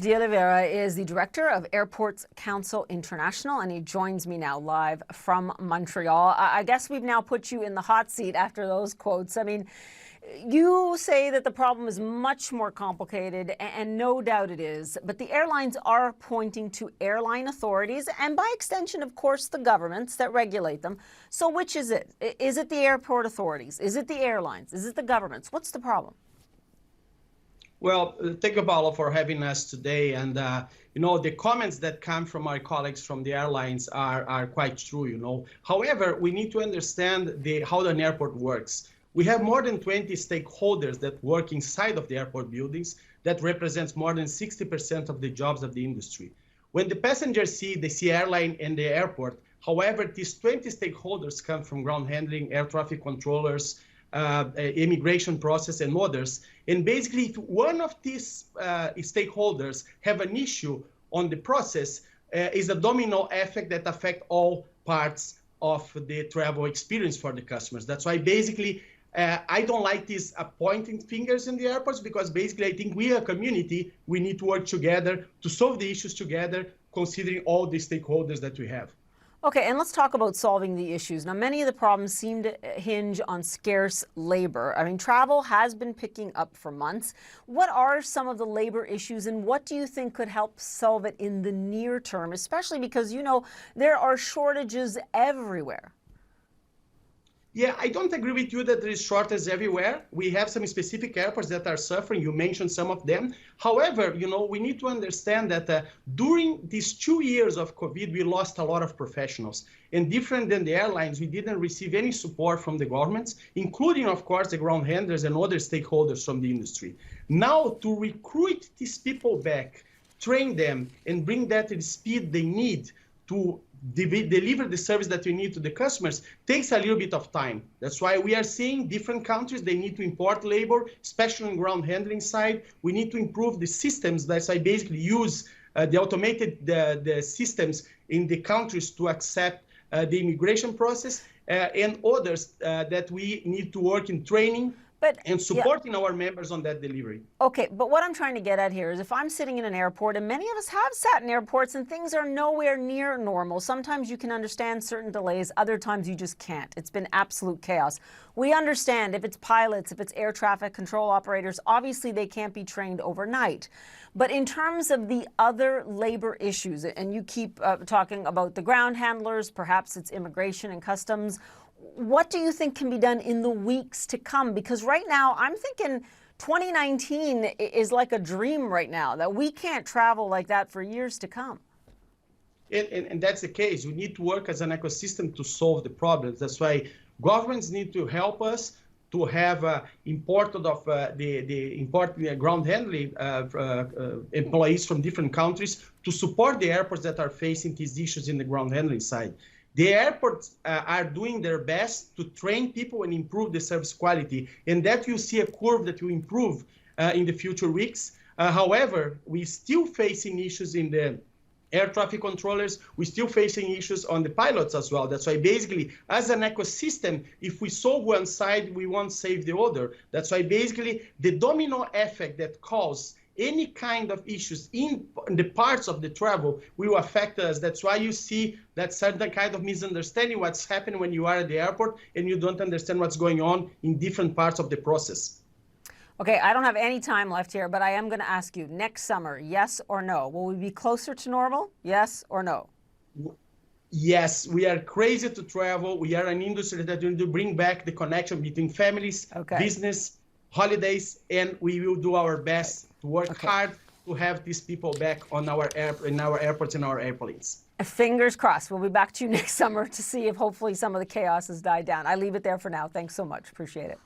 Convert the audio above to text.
De Oliveira is the director of Airports Council International, and he joins me now live from Montreal. I guess we've now put you in the hot seat after those quotes. I mean, you say that the problem is much more complicated, and no doubt it is, but the airlines are pointing to airline authorities and by extension, of course, the governments that regulate them. So which is it? Is it the airport authorities? Is it the airlines? Is it the governments? What's the problem? Well, thank you, Paula, for having us today. And, the comments that come from our colleagues from the airlines are quite true. However, we need to understand how an airport works. We have more than 20 stakeholders that work inside of the airport buildings that represents more than 60% of the jobs of the industry. When the passengers they see airline and the airport. However, these 20 stakeholders come from ground handling, air traffic controllers, immigration process and others. And basically, if one of these stakeholders have an issue on the process, is a domino effect that affect all parts of the travel experience for the customers. That's why basically, I don't like this pointing fingers in the airports, because basically I think we are a community, we need to work together to solve the issues together, considering all the stakeholders that we have. Okay, and let's talk about solving the issues. Now, many of the problems seem to hinge on scarce labor. I mean, travel has been picking up for months. What are some of the labor issues, and what do you think could help solve it in the near term, especially because, there are shortages everywhere? Yeah, I don't agree with you that there is shortage everywhere. We have some specific airports that are suffering. You mentioned some of them. However, we need to understand that during these 2 years of COVID, we lost a lot of professionals. And different than the airlines, we didn't receive any support from the governments, including, of course, the ground handlers and other stakeholders from the industry. Now, to recruit these people back, train them, and bring that to the speed they need to deliver the service that we need to the customers takes a little bit of time. That's why we are seeing different countries, they need to import labor, especially on ground handling side. We need to improve the systems. That's why basically use the automated the systems in the countries to accept the immigration process and others that we need to work in training and supporting our members on that delivery. Okay, but what I'm trying to get at here is if I'm sitting in an airport, and many of us have sat in airports and things are nowhere near normal. Sometimes you can understand certain delays, other times you just can't. It's been absolute chaos. We understand if it's pilots, if it's air traffic control operators, obviously they can't be trained overnight. But in terms of the other labor issues, and you keep talking about the ground handlers, perhaps it's immigration and customs, what do you think can be done in the weeks to come? Because right now, I'm thinking 2019 is like a dream right now, that we can't travel like that for years to come. And that's the case. We need to work as an ecosystem to solve the problems. That's why governments need to help us to have imported ground handling employees from different countries to support the airports that are facing these issues in the ground handling side. The airports are doing their best to train people and improve the service quality, and that you see a curve that will improve in the future weeks. However, we're still facing issues in the air traffic controllers. We're still facing issues on the pilots as well. That's why basically, as an ecosystem, if we solve one side, we won't save the other. That's why basically the domino effect that causes any kind of issues in the parts of the travel will affect us. That's why you see that certain kind of misunderstanding what's happening when you are at the airport and you don't understand what's going on in different parts of the process. Okay, I don't have any time left here, but I am going to ask you, next summer, yes or no? Will we be closer to normal? Yes or no? Yes, we are crazy to travel. We are an industry that will bring back the connection between families, business, holidays, and we will do our best to work hard to have these people back on our in our airports and our airplanes. Fingers crossed. We'll be back to you next summer to see if hopefully some of the chaos has died down. I leave it there for now. Thanks so much. Appreciate it.